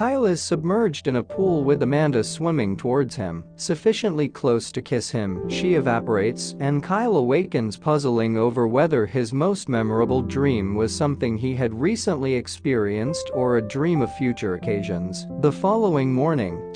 Kyle is submerged in a pool with Amanda swimming towards him. Sufficiently close to kiss him, she evaporates, and Kyle awakens puzzling over whether his most memorable dream was something he had recently experienced or a dream of future occasions. The following morning,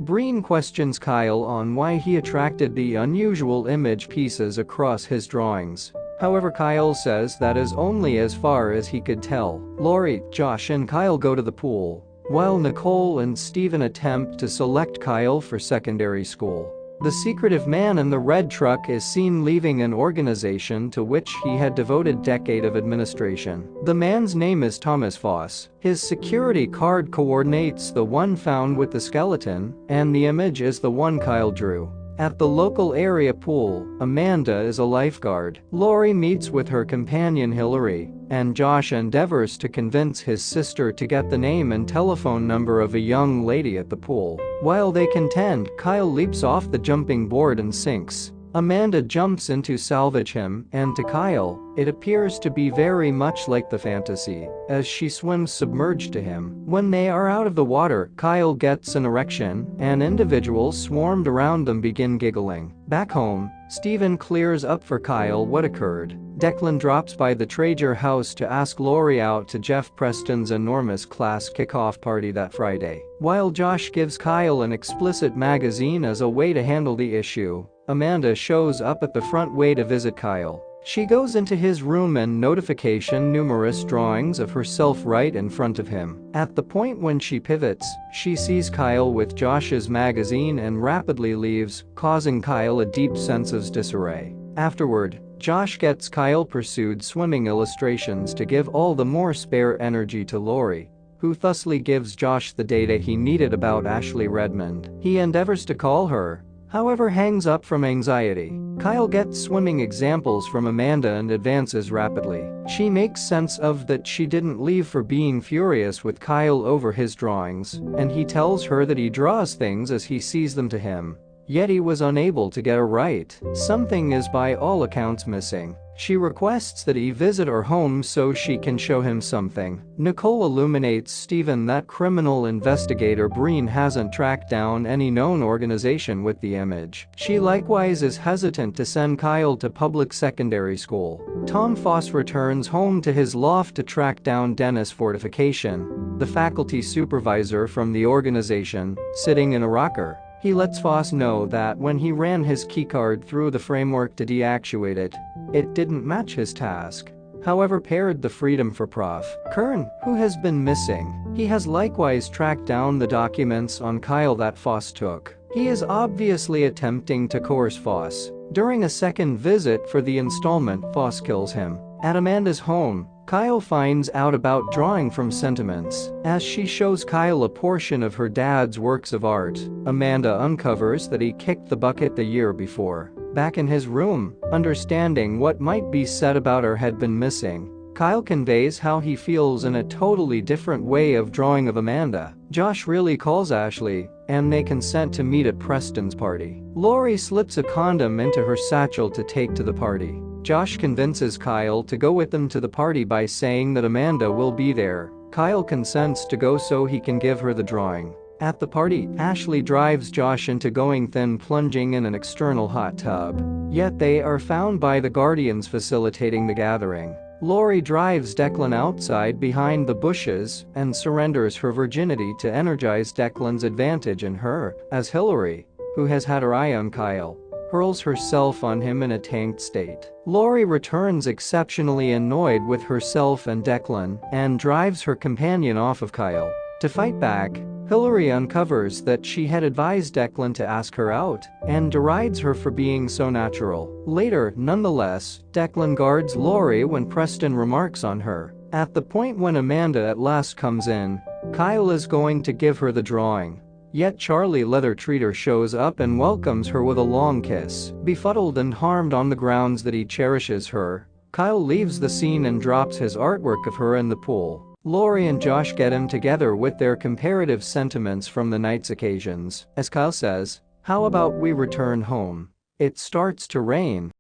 Breen questions Kyle on why he attracted the unusual image pieces across his drawings. However, Kyle says that is only as far as he could tell. Lori, Josh and Kyle go to the pool, while Nicole and Steven attempt to select Kyle for secondary school. The secretive man in the red truck is seen leaving an organization to which he had devoted a decade of administration. The man's name is Thomas Foss. His security card coordinates the one found with the skeleton, and the image is the one Kyle drew. At the local area pool, Amanda is a lifeguard. Lori meets with her companion Hillary, and Josh endeavors to convince his sister to get the name and telephone number of a young lady at the pool. While they contend, Kyle leaps off the jumping board and sinks. Amanda jumps in to salvage him, and to Kyle, it appears to be very much like the fantasy, as she swims submerged to him. When they are out of the water, Kyle gets an erection, and individuals swarmed around them begin giggling. Back home, Steven clears up for Kyle what occurred. Declan drops by the Traeger house to ask Lori out to Jeff Preston's enormous class kickoff party that Friday. While Josh gives Kyle an explicit magazine as a way to handle the issue, Amanda shows up at the front way to visit Kyle. She goes into his room and notification numerous drawings of herself right in front of him. At the point when she pivots, she sees Kyle with Josh's magazine and rapidly leaves, causing Kyle a deep sense of disarray. Afterward, Josh gets Kyle pursued swimming illustrations to give all the more spare energy to Lori, who thusly gives Josh the data he needed about Ashley Redmond. He endeavors to call her, however hangs up from anxiety. Kyle gets swimming examples from Amanda and advances rapidly. She makes sense of that she didn't leave for being furious with Kyle over his drawings, and he tells her that he draws things as he sees them to him. Yet he was unable to get it right. Something is by all accounts missing. She requests that he visit her home so she can show him something. Nicole illuminates Steven that criminal investigator Breen hasn't tracked down any known organization with the image. She likewise is hesitant to send Kyle to public secondary school. Tom Foss returns home to his loft to track down Dennis Fortification, the faculty supervisor from the organization, sitting in a rocker. He lets Foss know that when he ran his keycard through the framework to deactivate it, it didn't match his task. However, paired the freedom for Prof. Kern, who has been missing. He has likewise tracked down the documents on Kyle that Foss took. He is obviously attempting to coerce Foss. During a second visit for the installment, Foss kills him. At Amanda's home, Kyle finds out about drawing from sentiments. As she shows Kyle a portion of her dad's works of art, Amanda uncovers that he kicked the bucket the year before. Back in his room, understanding what might be said about her had been missing, Kyle conveys how he feels in a totally different way of drawing of Amanda. Josh really calls Ashley, and they consent to meet at Preston's party. Lori slips a condom into her satchel to take to the party. Josh convinces Kyle to go with them to the party by saying that Amanda will be there. Kyle consents to go so he can give her the drawing. At the party, Ashley drives Josh into going thin, plunging in an external hot tub. Yet they are found by the guardians facilitating the gathering. Lori drives Declan outside behind the bushes and surrenders her virginity to energize Declan's advantage in her, as Hillary, who has had her eye on Kyle, hurls herself on him in a tanked state. Lori returns exceptionally annoyed with herself and Declan and drives her companion off of Kyle. To fight back, Hillary uncovers that she had advised Declan to ask her out and derides her for being so natural. Later, nonetheless, Declan guards Lori when Preston remarks on her. At the point when Amanda at last comes in, Kyle is going to give her the drawing. Yet Charlie Leather Treater shows up and welcomes her with a long kiss. Befuddled and harmed on the grounds that he cherishes her, Kyle leaves the scene and drops his artwork of her in the pool. Lori and Josh get him together with their comparative sentiments from the night's occasions. As Kyle says, "How about we return home? It starts to rain."